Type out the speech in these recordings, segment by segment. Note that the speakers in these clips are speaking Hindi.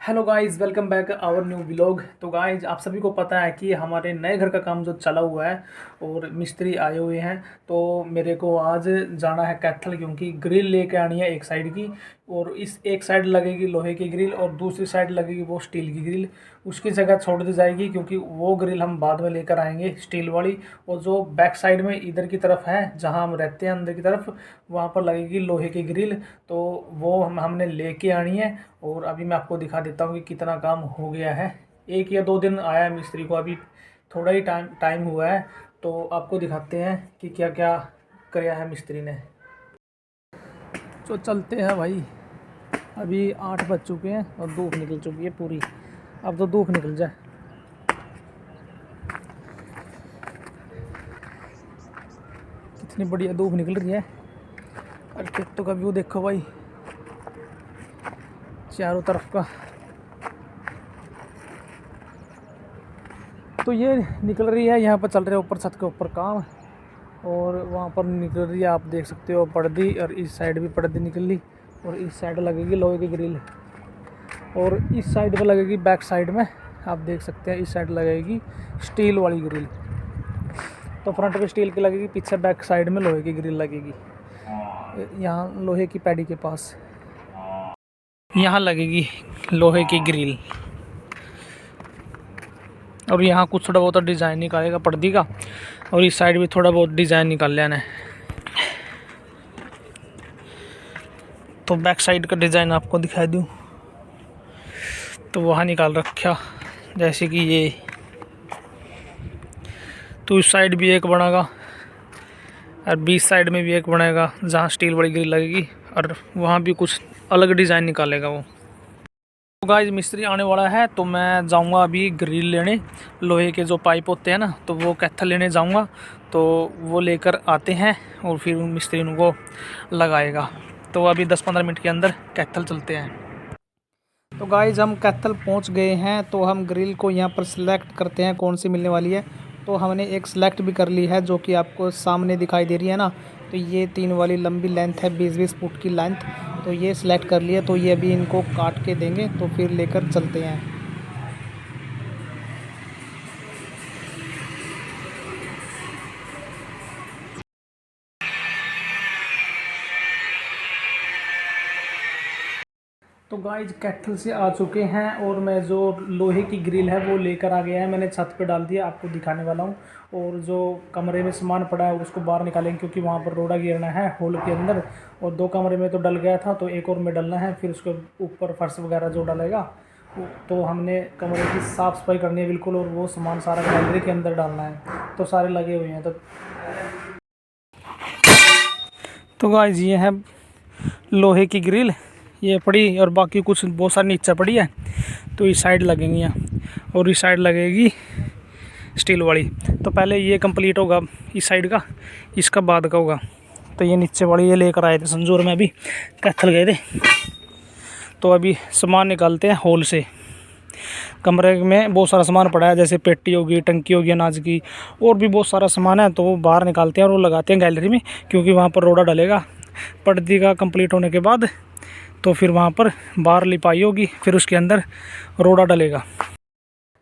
Hello guys, welcome back our new vlog. तो गाइस, आप सभी को पता है कि हमारे नए घर का काम जो चला हुआ है और मिस्त्री आए हुए हैं। तो मेरे को आज जाना है कैथल, क्योंकि ग्रिल लेके आनी है एक साइड की। और इस एक साइड लगेगी लोहे की ग्रिल और दूसरी साइड लगेगी वो स्टील की ग्रिल। उसकी जगह छोड़ दी जाएगी, क्योंकि वो ग्रिल हम बाद में लेकर आएंगे स्टील वाली। और जो बैक साइड में इधर की तरफ है जहाँ हम रहते हैं अंदर की तरफ, वहाँ पर लगेगी लोहे की ग्रिल। तो वो हमने लेके आनी है। और अभी मैं आपको दिखा देता हूँ कि कितना काम हो गया है। 1 या 2 दिन आया है मिस्त्री को, अभी थोड़ा ही टाइम हुआ है। तो आपको दिखाते हैं कि क्या क्या किया है मिस्त्री ने। तो चलते हैं भाई। अभी 8 बज चुके हैं और धूप निकल चुकी है पूरी। अब तो धूप निकल जाए। कितनी बढ़िया धूप निकल रही है। और खेतों का व्यू देखो भाई, चारों तरफ का। तो ये निकल रही है, यहाँ पर चल रहे ऊपर छत के ऊपर काम। और वहाँ पर निकल रही है, आप देख सकते हो, पर्दी। और इस साइड भी पर्दी निकल ली। और इस साइड लगेगी लोहे की ग्रिल। और इस साइड पर लगेगी बैक साइड में, आप देख सकते हैं, इस साइड लगेगी स्टील वाली ग्रिल। तो फ्रंट पे स्टील की लगेगी, पीछे बैक साइड में लोहे की ग्रिल लगेगी। यहाँ लोहे की पैडी के पास यहाँ लगेगी लोहे की ग्रिल। और यहाँ कुछ थोड़ा बहुत डिज़ाइन निकालेगा पर्दी का। और इस साइड भी थोड़ा बहुत डिज़ाइन निकाल लेना है। तो बैक साइड का डिज़ाइन आपको दिखा दूँ तो वहाँ निकाल रखा, जैसे कि ये। तो इस साइड भी एक बनेगा और बीच साइड में भी एक बनेगा जहाँ स्टील वाली ग्रिल लगेगी। और वहाँ भी कुछ अलग डिज़ाइन निकालेगा वो। तो गाइस, मिस्त्री आने वाला है तो मैं जाऊंगा अभी ग्रिल लेने। लोहे के जो पाइप होते हैं ना, तो वो कैथल लेने जाऊंगा। तो वो लेकर आते हैं और फिर मिस्त्री उनको लगाएगा। तो अभी 10-15 मिनट के अंदर कैथल चलते हैं। तो गाइस, हम कैथल पहुंच गए हैं। तो हम ग्रिल को यहाँ पर सिलेक्ट करते हैं कौन सी मिलने वाली है। तो हमने एक सिलेक्ट भी कर ली है, जो कि आपको सामने दिखाई दे रही है ना। तो ये 3 वाली लंबी लेंथ है, 20-20 फुट की लेंथ। तो ये सिलेक्ट कर लिया। तो ये अभी इनको काट के देंगे, तो फिर लेकर चलते हैं। तो गाइज, कैथल से आ चुके हैं और मैं जो लोहे की ग्रिल है वो लेकर आ गया है। मैंने छत पे डाल दिया, आपको दिखाने वाला हूँ। और जो कमरे में सामान पड़ा है उसको बाहर निकालेंगे, क्योंकि वहाँ पर रोड़ा गिरना है हॉल के अंदर। और 2 कमरे में तो डल गया था, तो एक और में डलना है। फिर उसके ऊपर फर्श वगैरह जो डलेगा, तो हमने कमरे की साफ़ सफाई करनी है बिल्कुल। और वो सामान सारा गैलरी के अंदर डालना है। तो सारे लगे हुए हैं। तो गाइज, ये है लोहे की ग्रिल, ये पड़ी। और बाकी कुछ बहुत सारी नीचे पड़ी है। तो इस साइड लगेंगी यहाँ और इस साइड लगेगी स्टील वाली। तो पहले ये कंप्लीट होगा इस साइड का, इसका बाद का होगा। तो ये नीचे वाली ये लेकर आए थे संजूर में, अभी कैथल गए थे। तो अभी सामान निकालते हैं हॉल से। कमरे में बहुत सारा सामान पड़ा है, जैसे पेटी होगी, टंकी होगी अनाज की, और भी बहुत सारा सामान है। तो वो बाहर निकालते हैं और वो लगाते हैं गैलरी में, क्योंकि वहाँ पर रोड़ा डलेगा पर्दी का कंप्लीट होने के बाद। तो फिर वहाँ पर बाहर लिपाई होगी, फिर उसके अंदर रोड़ा डलेगा।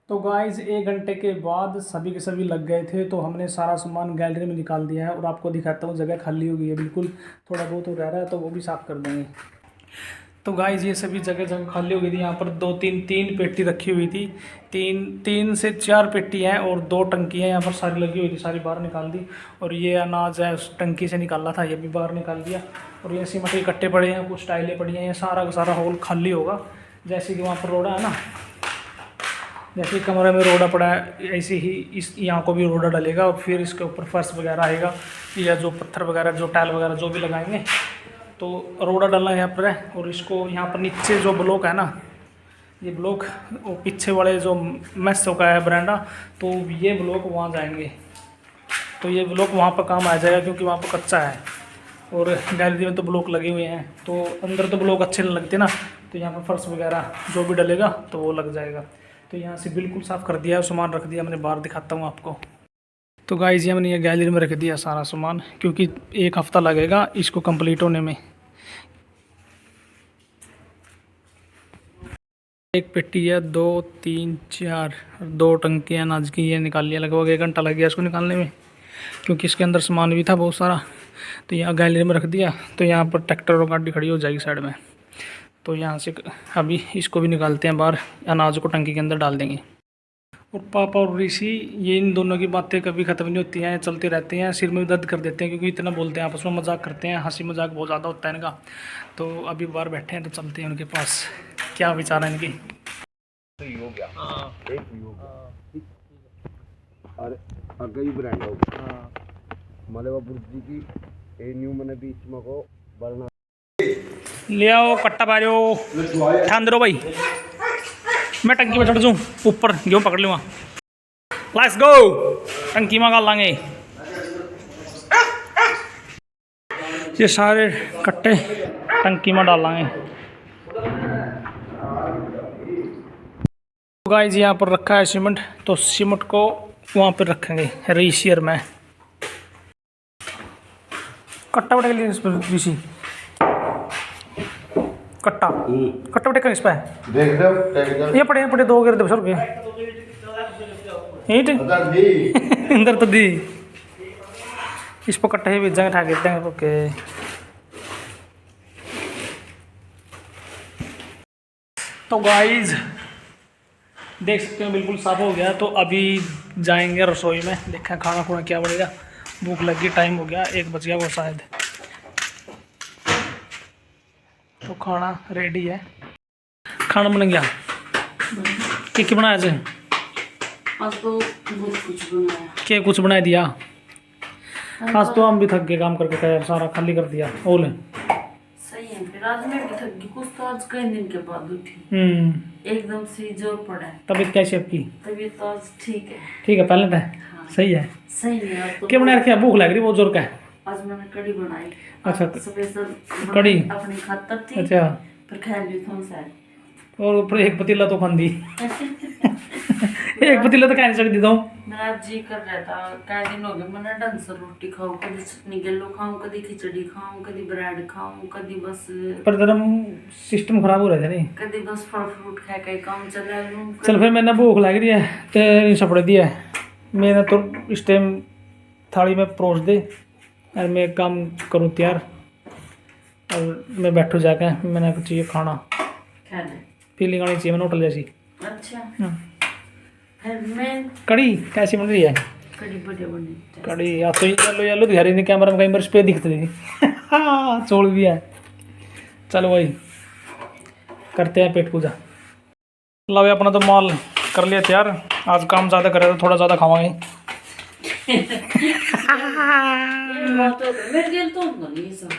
तो गाइस, 1 घंटे के बाद सभी के सभी लग गए थे। तो हमने सारा सामान गैलरी में निकाल दिया है और आपको दिखाता हूँ, जगह खाली हो गई है बिल्कुल। थोड़ा बहुत हो रह रहा है, तो वो भी साफ़ कर देंगे। तो गाइस, ये सभी जगह जगह खाली हो गई थी। यहाँ पर 2-3 पेटी रखी हुई थी। 3 से 4 पेटी हैं और 2 टंकी हैं यहाँ पर सारी लगी हुई थी, सारी बाहर निकाल दी। और ये अनाज है उस टंकी से निकाला था, ये भी बाहर निकाल दिया। और ये सीमेंट के कट्टे पड़े हैं, कुछ टाइलें पड़ी हैं, ये सारा का सारा हॉल खाली होगा। जैसे कि वहाँ पर रोड़ा है ना, जैसे कमरे में रोड़ा पड़ा है, ऐसे ही इस यहाँ को भी रोड़ा डलेगा। और फिर इसके ऊपर फर्श वगैरह आएगा, या जो पत्थर वगैरह, जो टाइल वगैरह जो भी लगाएंगे। तो रोड़ा डालना यहाँ पर है। और इसको यहाँ पर नीचे जो ब्लॉक है ना, ये ब्लॉक वो पीछे वाले जो मैस का है बरांडा, तो ये ब्लॉक वहाँ जाएंगे। तो ये ब्लॉक वहाँ पर काम आ जाएगा, क्योंकि वहाँ पर कच्चा है। और गैलरी में तो ब्लॉक लगे हुए हैं, तो अंदर तो ब्लॉक अच्छे नहीं लगते ना। तो यहाँ पर फर्श वगैरह जो भी डलेगा तो वो लग जाएगा। तो यहाँ से बिल्कुल साफ़ कर दिया, सामान रख दिया मैंने बाहर, दिखाता हूँ आपको। तो गाइस, ये मैंने ये गैलरी में रख दिया सारा सामान, क्योंकि 1 हफ़्ता लगेगा इसको कंप्लीट होने में। एक पेटी है, 2 3 4 2 टंकियाँ अनाज की ये निकाल लिया। लगभग 1 घंटा लग गया इसको निकालने में, क्योंकि इसके अंदर सामान भी था बहुत सारा। तो यहाँ गैलरी में रख दिया, तो यहाँ पर ट्रैक्टर और गाड़ी खड़ी हो जाएगी साइड में। तो यहाँ से अभी इसको भी निकालते हैं बाहर, अनाज को टंकी के अंदर डाल देंगे। और पापा और ऋषि, ये इन दोनों की बातें कभी ख़त्म नहीं होती हैं, चलती रहती हैं, सिर में भी दर्द कर देते हैं, क्योंकि इतना बोलते हैं आपस में, मजाक करते हैं, हंसी मजाक बहुत ज़्यादा होता है इनका। तो अभी बाहर बैठे हैं, तो चलते हैं उनके पास, क्या विचार है इनकी। हो गया एक भी हो गया और आगे ही ब्रांड हो गया मलेवा बुर्जी की ए न्यू मैंने बीच में को बरना ले आओ कट्टा पारो, ध्यान दे रो भाई, मैं टंकी में चढ़ जाऊँ ऊपर, गेहूँ पकड़ लूँगा। लेट्स गो, टंकी में गाल लांगे ये सारे कट्टे, टंकी में डालेंगे। गाइस यहाँ पर रखा है सीमेंट, तो सीमेंट को वहाँ पर रखेंगे रेशियर में। कट्टा बटे के लिए इस पर ऋषि, कट्टा कट्टा बटे का इस पर देख लो ये पड़े 2 गिर दे सर के ईट अंदर तो दी, इस पर कट्टे ही बीत जाएंगे, ठाक देंगे। ओके तो गाइस देख सकते हो बिल्कुल साफ हो गया। तो अभी जाएंगे रसोई में, देखें खाना खुना क्या बनेगा, भूख लगी, टाइम हो गया 1 बज गया वो शायद। तो खाना रेडी है, खाना बन गया। क्या बनाया जी? आज तो बहुत कुछ बनाया। क्या कुछ बना दिया? आज तो हम भी थक गए काम करके, यार सारा खाली कर दिया। ओले सही है, फिर आज मैं भी थक गई, कुछ तो आज कई दिन के बाद उठी, एकदम से जोर पड़ा है। तबीयत कैसी आपकी? तबीयत तो आज ठीक है। ठीक है, पहले था। हाँ। सही है, सही है। आज तो क्या बना रखा? भूख लग रही बहुत जोर का है। आज मैंने कड़ी बनाई। अच्छा, स्पेशल कड़ी अपनी खातर थी। अच्छा, पर खा ली थोड़ा सा। और ऊपर 1 पतीला तो खांदी 1 पतीला तो खा नहीं सकती तो। मेरा जी कर रहा था, कई दिन हो गए मैंने ढंग से रोटी खाऊं, कभी चटनी गेलो खाऊं, कभी खिचड़ी खाऊं, कभी ब्रेड खाऊं, कभी बस पर तेरा सिस्टम खराब हो रहा था नहीं, कभी बस फल फ्रूट खा के काम चला लूं। चल फिर मैंने भूख लग रही है तो सपड़े दिया है मैंने, तो इस टाइम थाली में परोस दे और मैं काम करूँ तैयार, और मैं बैठूँ जाके, मैंने कुछ चाहिए खाना, खा ले। फीलिंग आनी चाहिए मैंने होटल जैसी। अच्छा फिर मैं कड़ी कैसी बन रही है? कड़ी बढ़िया बनी। कड़ी या तो येलो येलो दिखा रही थी कैमरा में, कहीं पर पे दिखती थी हाँ छोड़ भी है। चलो भाई करते हैं पेट पूजा। लो भाई अपना तो माल कर लिया तैयार, आज काम ज़्यादा करे तो थोड़ा ज़्यादा खावांगे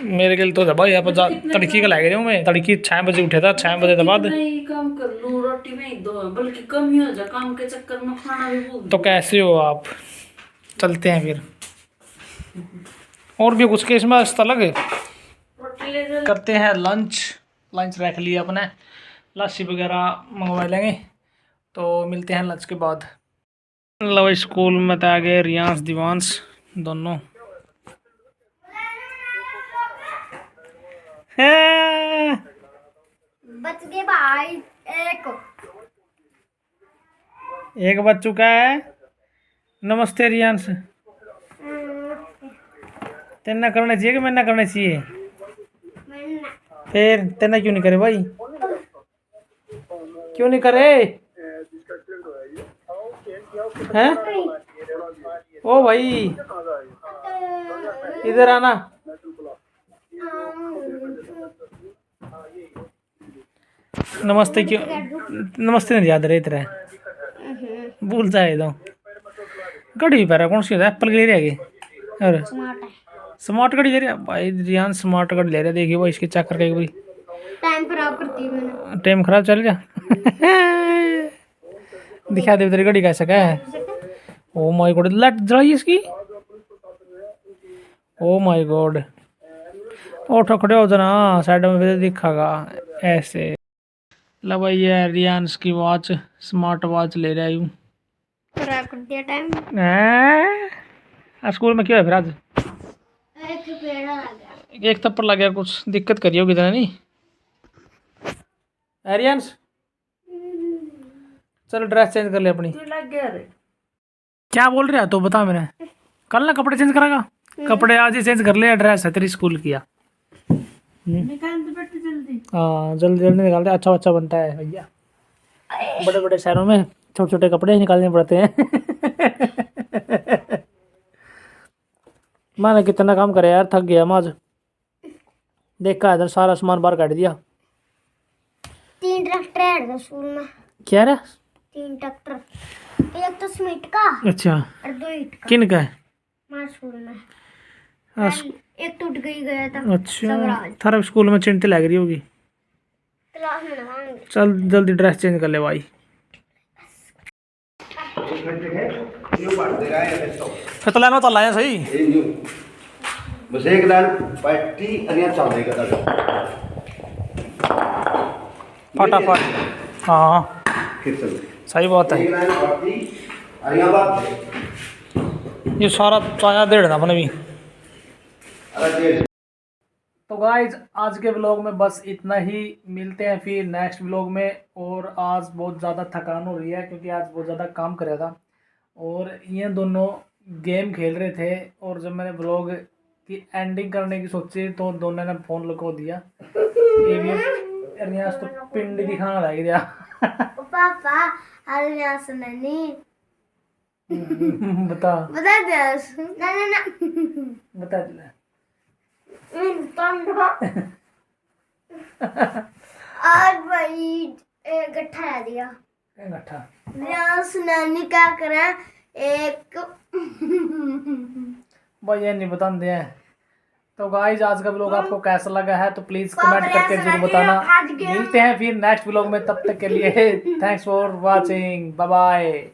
मेरे के लिए तो भाई आप तड़की का लागे हूँ मैं, तड़की 6 बजे उठे था, 6 बजे के बाद काम कर लूं, रोटी में ही दो बल्कि कम ही हो जाए, काम के चक्कर में खाना भी भूल। तो कैसे हो आप? चलते हैं फिर, और भी कुछ केस में अलग रोटी ले जा। करते हैं लंच। लंच रख लिया अपने, लस्सी वगैरह मंगवा लेंगे, तो मिलते हैं लंच के बाद। लो स्कूल में तो आ गए रियांश दिवांश दोनों। बच गए भाई, एक बच चुका है। नमस्ते रियांश, तेना करना चाहिए कि मैंने करना चाहिए? फिर तेना क्यों नहीं करे भाई, क्यों नहीं करे हैं? ओ भाई इधर आना। नमस्ते क्यों, नमस्ते नहीं याद रहे तेरा, भूल जाए तो। घड़ी पैरा कौन सी एप्पल की ले रही है? अरे स्मार्ट घड़ी ले रहा है भाई, रियान स्मार्ट घड़ी ले रहा है। देखिए भाई इसके चक्कर का भाई टाइम खराब करती है मैंने। टाइम खराब चल गया दिखा दे तेरी घड़ी कैसा क्या है। ओ माय गॉड, लाइट जलाई इसकी। ओ माय गॉड, उठो खड़े हो जाना, साइड में फिर दिखागा ऐसे। लो भाई ये रियांश की वॉच, स्मार्ट वॉच ले रहा हूँ। खराब कर दिया टाइम। स्कूल में क्या है फिर आज? एक पेड़ा आ गया, एक थप्पड़ लग गया, कुछ दिक्कत करी होगी तेरा नहीं? रियांश चल ड्रेस चेंज कर ले अपनी। तू लग गया रे। क्या बोल रहा है तो बता मेरे। कल ना कपड़े चेंज करेगा। कपड़े आज ही चेंज कर ले, ड्रेस है तेरी स्कूल की। निकाल दे बेटे जल्दी। हाँ जल्दी जल्दी निकाल दे, अच्छा अच्छा बनता है भैया। बड़े बड़े शहरों में छोटे छोटे कपड़े ही निकालने पड़ते हैं। मैंने कितना काम करे यार, थक गया मैं आज। देखा इधर सारा सामान बाहर काट दिया। 3 ट्रैक्टर है इधर स्कूल में। क्या रे? 3 ट्रैक्टर, एक तो सीमेंट का अच्छा और 2 ईंट का। किन का है? हमारे स्कूल में हाँ, एक टूट गई गया था। अच्छा थारा स्कूल में चिंटी लग रही होगी। क्लास में लगाऊंगी। चल जल्दी ड्रेस चेंज कर ले भाई। फिर लाना तो लाया सही। ये न्यू बस एक लाइन पट्टी अरिया चल देगा तक फटाफट। हाँ कितना सही बात है। एक लाइन पट्टी अरिया बात ये सारा चाया डेढ़ ना अपने भी। अरे डेढ़। तो गाइज आज के व्लॉग में बस इतना ही। मिलते हैं फिर नेक्स्ट व्लॉग में। और आज बहुत ज़्यादा थकान हो रही है क्योंकि आज बहुत ज़्यादा काम करा था। और ये दोनों गेम खेल रहे थे और जब मैंने व्लॉग की एंडिंग करने की सोची तो दोनों ने फ़ोन लगा दिया। ये भी रियाज तो पिंड दिखाने लग गया। पापा अरे सुननी बता बता दे ना ना ना बता दे। आज भाई गट्ठा है दिया। गट्ठा सुनानी क्या करें एक भाई ये नहीं बताते हैं। तो गाइज आज का व्लॉग आपको कैसा लगा है तो प्लीज़ कमेंट करके जरूर बताना। मिलते हैं फिर नेक्स्ट व्लॉग में, तब तक के लिए thanks for watching, bye bye.